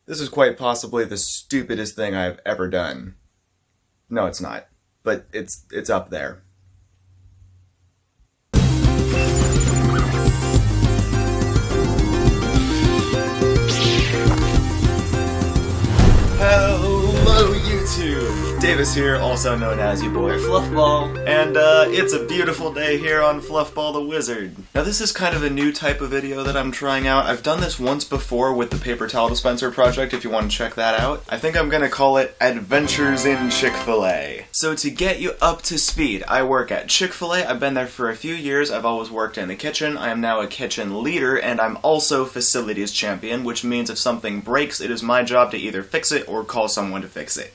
This is quite possibly the stupidest thing I've ever done. No, it's not. But it's up there. Hello, YouTube! Davis here, also known as your boy Fluffball, and it's a beautiful day here on Fluffball the Wizard. Now this is kind of a new type of video that I'm trying out. I've done this once before with the paper towel dispenser project, if you want to check that out. I think I'm gonna call it Adventures in Chick-fil-A. So to get you up to speed, I work at Chick-fil-A. I've been there for a few years. I've always worked in the kitchen. I am now a kitchen leader, and I'm also Facilities Champion, which means if something breaks, it is my job to either fix it or call someone to fix it.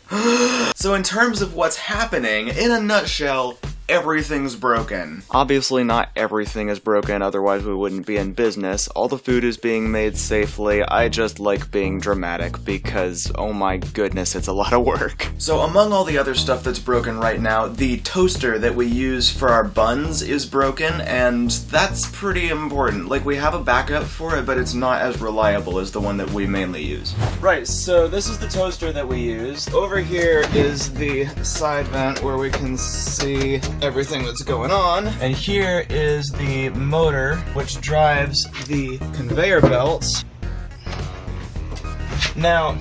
So in terms of what's happening, in a nutshell, everything's broken. Obviously not everything is broken, otherwise we wouldn't be in business. All the food is being made safely. I just like being dramatic because, oh my goodness, it's a lot of work. So among all the other stuff that's broken right now, the toaster that we use for our buns is broken, and that's pretty important. Like, we have a backup for it, but it's not as reliable as the one that we mainly use. Right, so this is the toaster that we use. Over here is the side vent where we can see everything that's going on. And here is the motor which drives the conveyor belts. Now,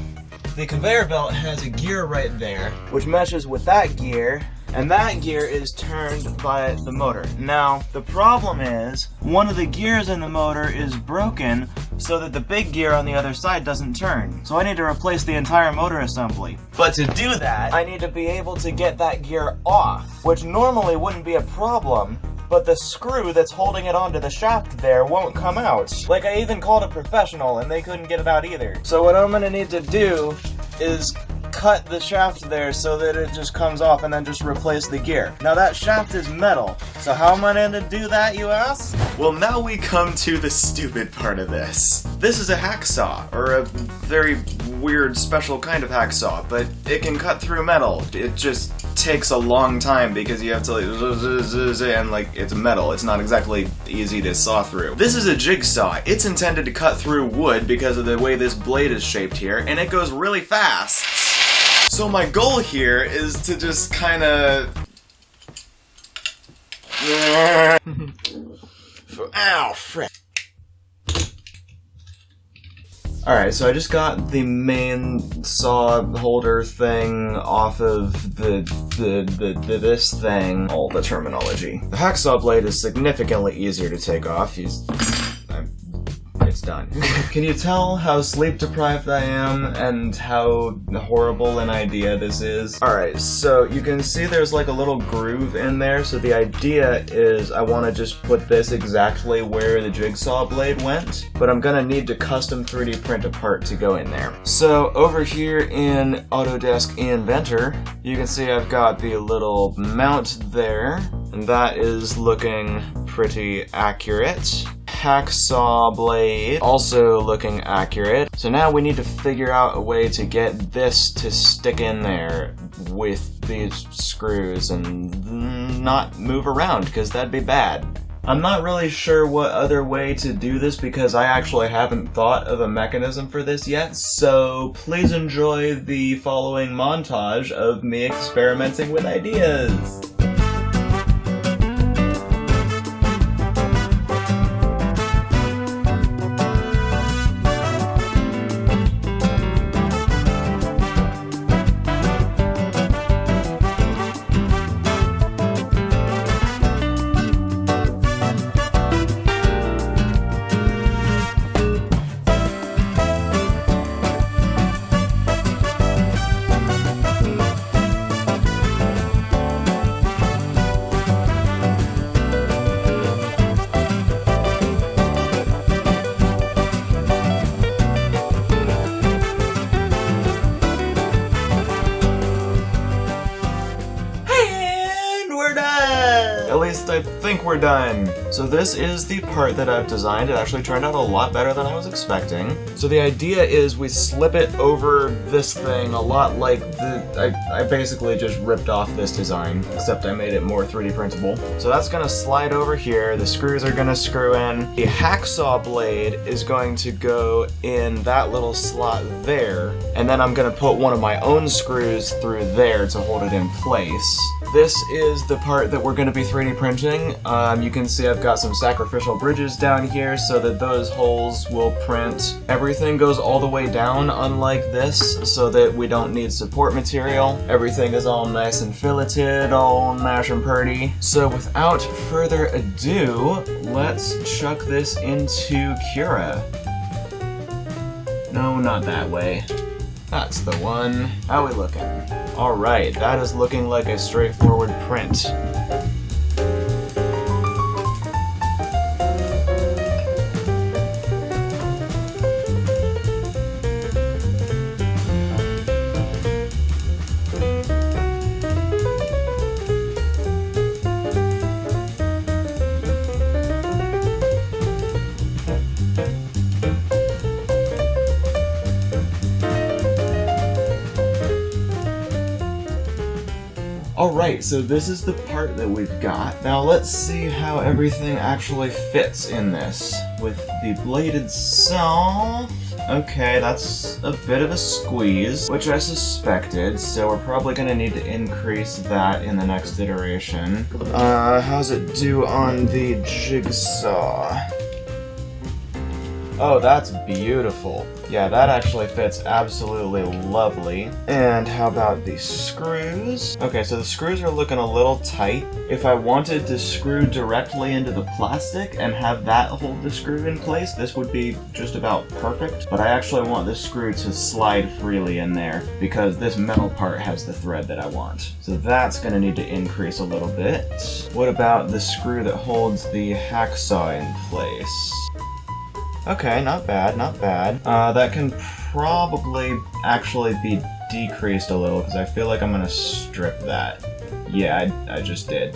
the conveyor belt has a gear right there, which meshes with that gear, and that gear is turned by the motor. Now, the problem is, one of the gears in the motor is broken so that the big gear on the other side doesn't turn. So I need to replace the entire motor assembly. But to do that, I need to be able to get that gear off, which normally wouldn't be a problem, but the screw that's holding it onto the shaft there won't come out. Like, I even called a professional and they couldn't get it out either. So what I'm gonna need to do is cut the shaft there so that it just comes off and then just replace the gear. Now that shaft is metal, so how am I going to do that, you ask? Well, now we come to the stupid part of this. This is a hacksaw, or a very weird special kind of hacksaw, but it can cut through metal. It just takes a long time because you have to and like, it's metal. It's not exactly easy to saw through. This is a jigsaw. It's intended to cut through wood because of the way this blade is shaped here, and it goes really fast. So my goal here is to just kinda... Ow, frick. Alright, so I just got the main saw holder thing off of this thing. All the terminology. The hacksaw blade is significantly easier to take off. It's done. Can you tell how sleep-deprived I am and how horrible an idea this is? Alright, so you can see there's like a little groove in there, so the idea is I want to just put this exactly where the jigsaw blade went, but I'm gonna need to custom 3D print a part to go in there. So over here in Autodesk Inventor, you can see I've got the little mount there, and that is looking pretty accurate. Hacksaw blade, also looking accurate. So now we need to figure out a way to get this to stick in there with these screws and not move around, because that'd be bad. I'm not really sure what other way to do this because I actually haven't thought of a mechanism for this yet, so please enjoy the following montage of me experimenting with ideas. At least I think think we're done. So this is the part that I've designed. It actually turned out a lot better than I was expecting. So the idea is we slip it over this thing a lot like I basically just ripped off this design, except I made it more 3D printable. So that's gonna slide over here, the screws are gonna screw in. The hacksaw blade is going to go in that little slot there, and then I'm gonna put one of my own screws through there to hold it in place. This is the part that we're gonna be 3D printing. You can see I've got some sacrificial bridges down here so that those holes will print. Everything goes all the way down, unlike this, so that we don't need support material. Everything is all nice and filleted, all nice and pretty. So without further ado, let's chuck this into Cura. No, not that way. That's the one. How we looking? Alright, that is looking like a straightforward print. Alright, so this is the part that we've got. Now let's see how everything actually fits in this. With the bladed saw. Okay, that's a bit of a squeeze, which I suspected, so we're probably gonna need to increase that in the next iteration. How's it do on the jigsaw? Oh, that's beautiful. Yeah, that actually fits absolutely lovely. And how about the screws? Okay, so the screws are looking a little tight. If I wanted to screw directly into the plastic and have that hold the screw in place, this would be just about perfect. But I actually want this screw to slide freely in there because this metal part has the thread that I want. So that's gonna need to increase a little bit. What about the screw that holds the hacksaw in place? Okay, not bad, not bad. That can probably actually be decreased a little because I feel like I'm gonna strip that. Yeah, I just did.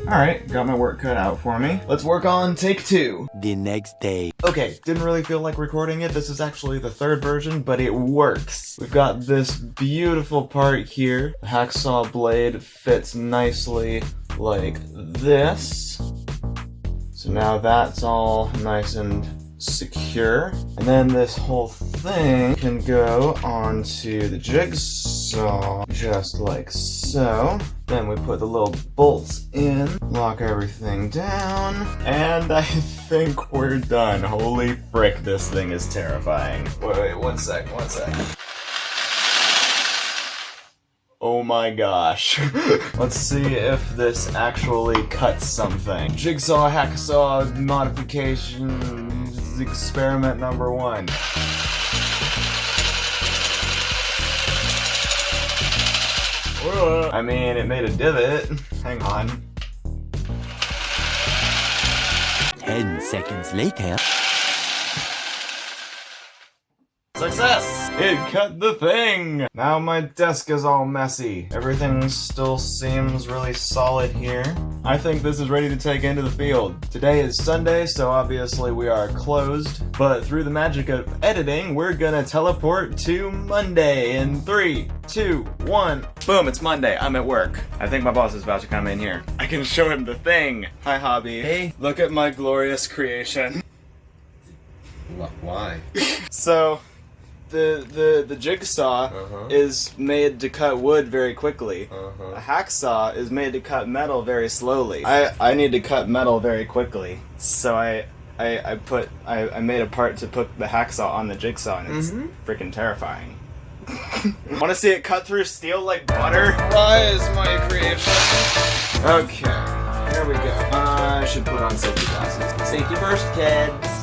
Alright, got my work cut out for me. Let's work on take 2. The next day. Okay, didn't really feel like recording it. This is actually the 3rd version, but it works. We've got this beautiful part here. The hacksaw blade fits nicely like this. So now that's all nice and secure, and then this whole thing can go onto the jigsaw just like so. Then we put the little bolts in, lock everything down, and I think we're done. Holy frick, this thing is terrifying. Wait, one sec. Oh my gosh. Let's see if this actually cuts something. Jigsaw hacksaw modification experiment number 1. I mean, it made a divot. Hang on. 10 seconds later. Success! It cut the thing! Now my desk is all messy. Everything still seems really solid here. I think this is ready to take into the field. Today is Sunday, so obviously we are closed. But through the magic of editing, we're gonna teleport to Monday in 3, 2, 1. Boom, it's Monday. I'm at work. I think my boss is about to come in here. I can show him the thing. Hi, Hobby. Hey. Look at my glorious creation. Why? So, the jigsaw is made to cut wood very quickly. A hacksaw is made to cut metal very slowly. I need to cut metal very quickly, so I made a part to put the hacksaw on the jigsaw, and it's freaking terrifying. Want to see it cut through steel like butter? Why is my creation? Okay, here we go. I should put on safety glasses. Safety first, kids.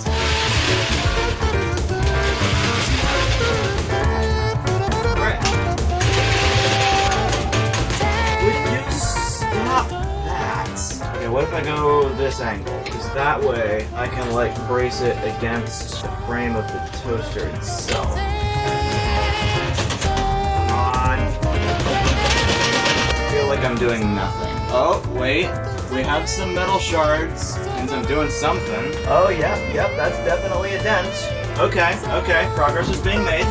What if I go this angle? Because that way I can like brace it against the frame of the toaster itself. Come on. I feel like I'm doing nothing. Oh, wait. We have some metal shards. Means I'm doing something. Oh, yep, that's definitely a dent. Okay, progress is being made.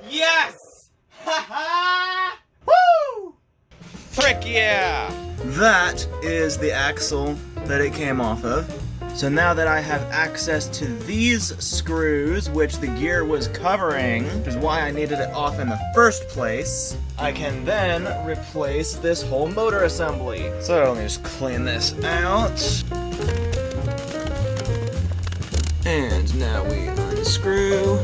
Yes! Ha-ha! Woo! Frick yeah! That is the axle that it came off of. So now that I have access to these screws, which the gear was covering, which is why I needed it off in the first place, I can then replace this whole motor assembly. So let me just clean this out. And now we unscrew.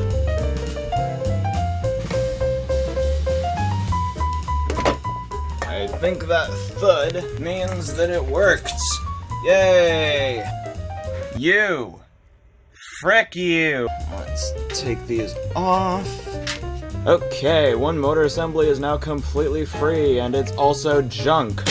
I think that thud means that it worked. Yay! You! Frick you! Let's take these off. Okay, one motor assembly is now completely free, and it's also junk.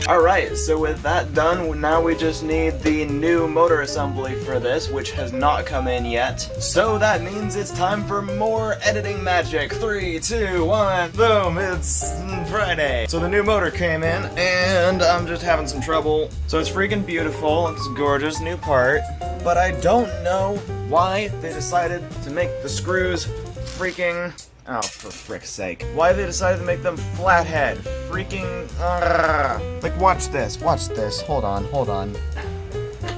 Alright, so with that done, now we just need the new motor assembly for this, which has not come in yet. So that means it's time for more editing magic. 3, 2, 1, boom, it's Friday. So the new motor came in, and I'm just having some trouble. So it's freaking beautiful, it's a gorgeous new part, but I don't know why they decided to make the screws freaking... Oh, for frick's sake. Why they decided to make them flathead? Freaking... Like, watch this. Hold on.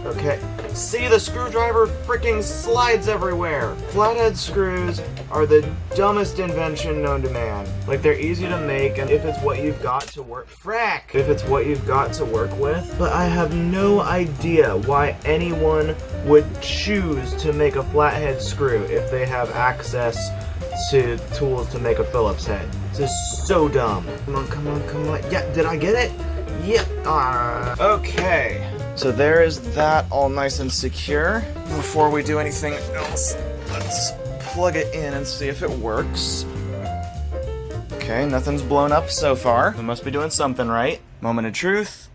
Okay. See, the screwdriver freaking slides everywhere. Flathead screws are the dumbest invention known to man. Like, they're easy to make, and if it's what you've got to work... Frack! If it's what you've got to work with. But I have no idea why anyone would choose to make a flathead screw if they have access to tools to make a Phillips head. This is so dumb. Come on. Yeah, did I get it? Yep. Okay. So there is that all nice and secure. Before we do anything else, let's plug it in and see if it works. Okay, nothing's blown up so far. We must be doing something right. Moment of truth.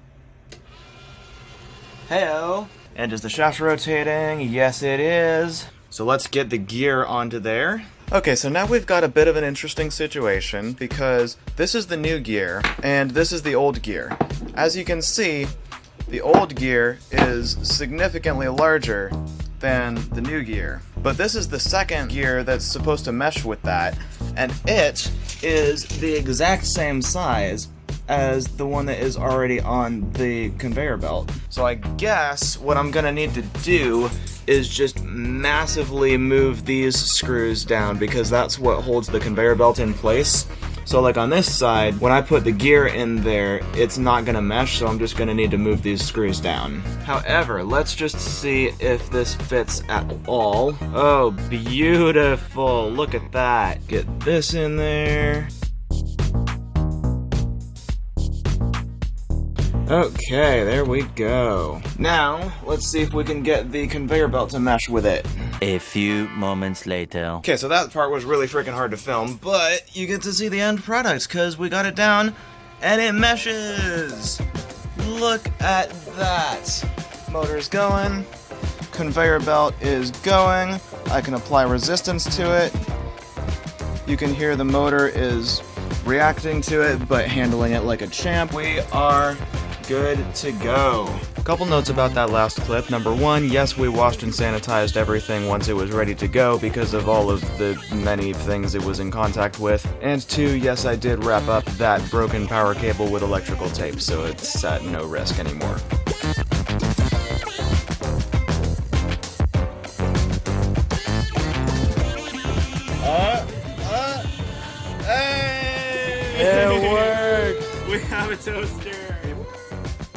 Heyo. And is the shaft rotating? Yes, it is. So let's get the gear onto there. Okay, so now we've got a bit of an interesting situation because this is the new gear and this is the old gear. As you can see, the old gear is significantly larger than the new gear. But this is the second gear that's supposed to mesh with that, and it is the exact same size as the one that is already on the conveyor belt. So I guess what I'm gonna need to do is just massively move these screws down because that's what holds the conveyor belt in place. So like on this side, when I put the gear in there, it's not gonna mesh, so I'm just gonna need to move these screws down. However, let's just see if this fits at all. Oh, beautiful, look at that. Get this in there. Okay, there we go. Now, let's see if we can get the conveyor belt to mesh with it. A few moments later. Okay, so that part was really freaking hard to film, but you get to see the end product because we got it down and it meshes. Look at that. Motor's going, conveyor belt is going. I can apply resistance to it. You can hear the motor is reacting to it, but handling it like a champ. We are good to go. A couple notes about that last clip. Number one, yes, we washed and sanitized everything once it was ready to go because of all of the many things it was in contact with. And two, yes, I did wrap up that broken power cable with electrical tape, so it's at no risk anymore. It works! We have a toaster!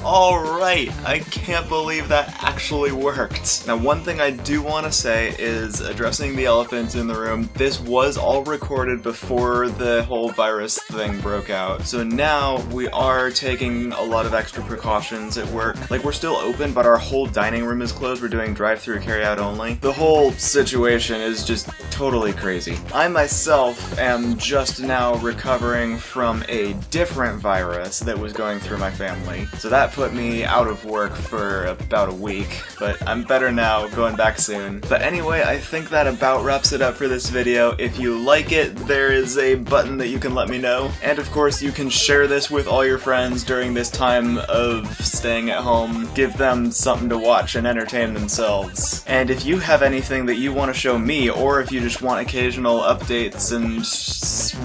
Alright, I can't believe that actually worked. Now one thing I do want to say is, addressing the elephant in the room, this was all recorded before the whole virus thing broke out. So now we are taking a lot of extra precautions at work. Like, we're still open, but our whole dining room is closed. We're doing drive-through carry-out only. The whole situation is just totally crazy. I myself am just now recovering from a different virus that was going through my family. So that that put me out of work for about a week, but I'm better now, going back soon. But anyway, I think that about wraps it up for this video. If you like it, there is a button that you can let me know. And of course, you can share this with all your friends during this time of staying at home. Give them something to watch and entertain themselves. And if you have anything that you want to show me, or if you just want occasional updates and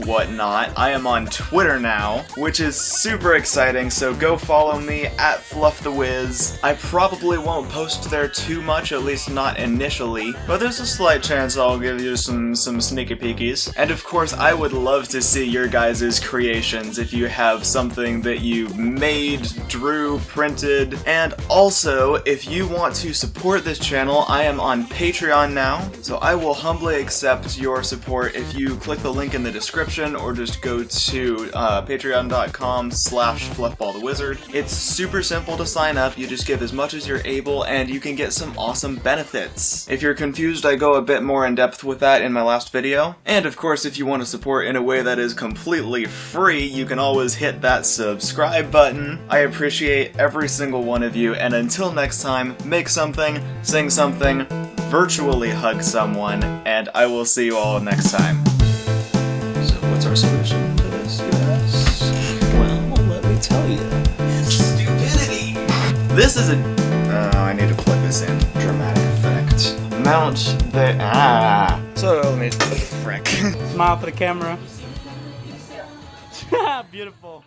whatnot, I am on Twitter now, which is super exciting, so go follow me at FluffTheWiz. I probably won't post there too much, at least not initially, but there's a slight chance I'll give you some sneaky peekies. And of course, I would love to see your guys' creations if you have something that you made, drew, printed, and also, if you want to support this channel, I am on Patreon now, so I will humbly accept your support if you click the link in the description or just go to patreon.com/fluffballthewizard. It's super simple to sign up, you just give as much as you're able and you can get some awesome benefits. If you're confused, I go a bit more in depth with that in my last video. And of course, if you want to support in a way that is completely free, you can always hit that subscribe button. I appreciate every single one of you, and until next time, make something, sing something, virtually hug someone, and I will see you all next time. So what's our solution to this, you ask? Well, let me tell you. Stupidity! This is a... Oh, I need to plug this in. Dramatic effect. Mount the... So let me... Frick. Smile for the camera. Beautiful.